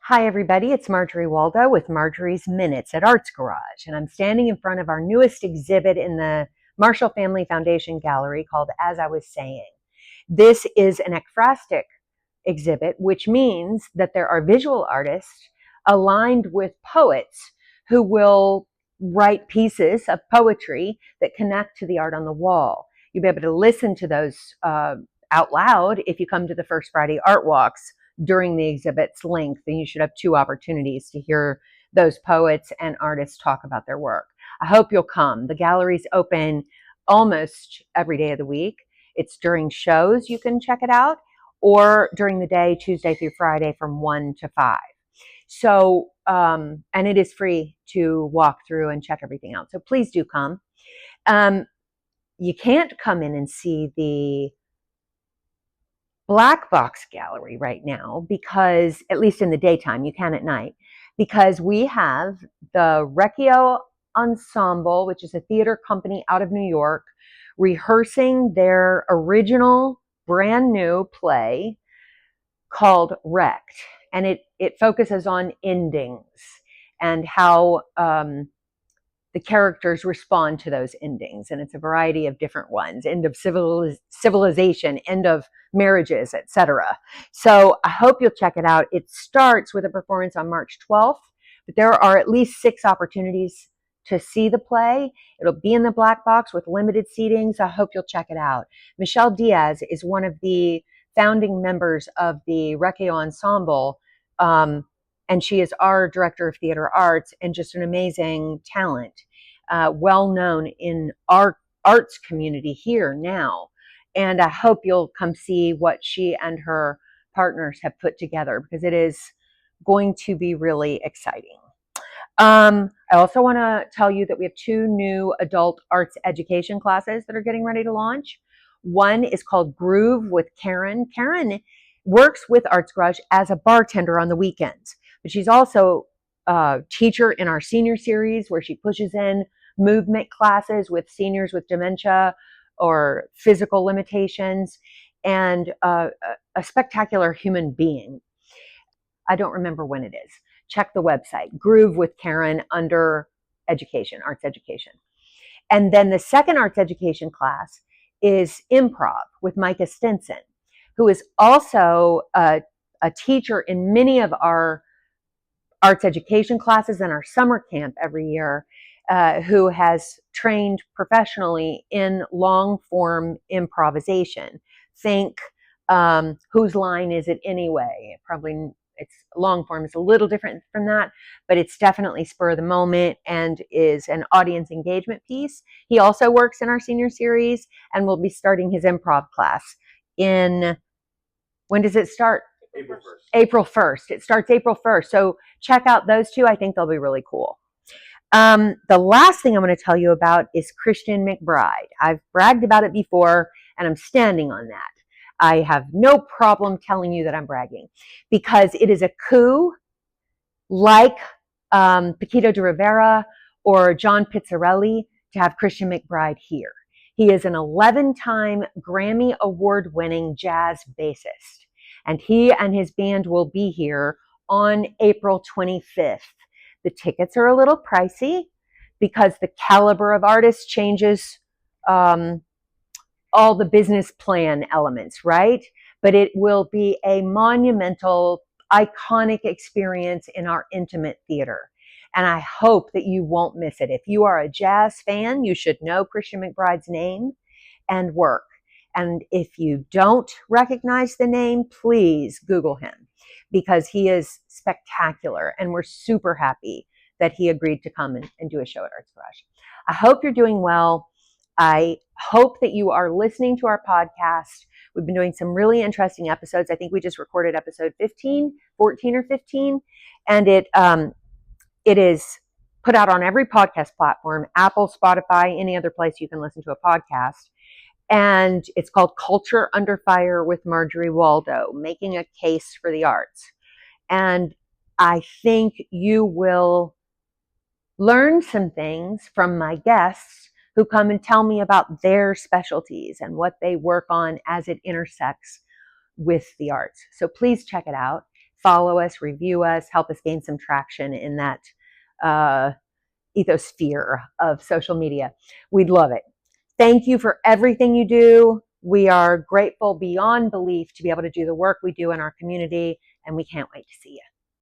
Hi, everybody. It's Marjorie Waldo with Marjorie's Minutes at Arts Garage, and I'm standing in front of our newest exhibit in the Marshall Family Foundation Gallery called As I Was Saying. This is an ekphrastic exhibit, which means that there are visual artists aligned with poets who will write pieces of poetry that connect to the art on the wall. You'll be able to listen to those out loud if you come to the First Friday Art Walks during the exhibit's length, and you should have two opportunities to hear those poets and artists talk about their work. I hope you'll come. The gallery's open almost every day of the week. It's during shows you can check it out, or during the day, Tuesday through Friday from 1 to 5. So, and it is free to walk through and check everything out. So please do come. You can't come in and see the black box gallery right now because, at least in the daytime, you can at night, because we have the Recchio Ensemble, which is a theater company out of New York, rehearsing their original brand new play called Wrecked. And it focuses on endings and how the characters respond to those endings. And it's a variety of different ones: end of civilization, end of marriages, etc. So I hope you'll check it out. It starts with a performance on March 12th, but there are at least 6 opportunities to see the play. It'll be in the black box with limited seating, so I hope you'll check it out. Michelle Diaz is one of the founding members of the Recchio Ensemble, and she is our director of theater arts and just an amazing talent, well known in our arts community here now. And I hope you'll come see what she and her partners have put together, because it is going to be really exciting. I also want to tell you that we have 2 new adult arts education classes that are getting ready to launch. One is called Groove with Karen. Karen works with Arts Garage as a bartender on the weekends, but she's also a teacher in our senior series, where she pushes in movement classes with seniors with dementia or physical limitations, and a spectacular human being. I don't remember when it is. Check the website, Groove with Karen, under education, arts education. And then the second arts education class is improv with Micah Stinson, who is also a teacher in many of our arts education classes and our summer camp every year, who has trained professionally in long form improvisation. Think Whose Line Is It Anyway? Probably it's long form is a little different from that, but it's definitely spur of the moment and is an audience engagement piece. He also works in our senior series and will be starting his improv class in, when does it start? April 1st. April 1st. It starts April 1st. So check out those 2. I think they'll be really cool. The last thing I'm going to tell you about is Christian McBride. I've bragged about it before, and I'm standing on that. I have no problem telling you that I'm bragging, because it is a coup like Paquito de Rivera or John Pizzarelli to have Christian McBride here. He is an 11-time Grammy Award-winning jazz bassist, and he and his band will be here on April 25th. The tickets are a little pricey because the caliber of artists changes all the business plan elements, right? But it will be a monumental, iconic experience in our intimate theater. And I hope that you won't miss it. If you are a jazz fan, you should know Christian McBride's name and work. And if you don't recognize the name, please Google him, because he is spectacular. And we're super happy that he agreed to come and do a show at Arts Garage. I hope you're doing well. I hope that you are listening to our podcast. We've been doing some really interesting episodes. I think we just recorded episode 14 or 15, and it is put out on every podcast platform, Apple, Spotify, any other place you can listen to a podcast. And it's called Culture Under Fire with Marjorie Waldo, making a case for the arts. And I think you will learn some things from my guests who come and tell me about their specialties and what they work on as it intersects with the arts. So please check it out. follow us, review us, help us gain some traction in that ethosphere of social media. We'd love it. Thank you for everything you do. We are grateful beyond belief to be able to do the work we do in our community, and we can't wait to see you.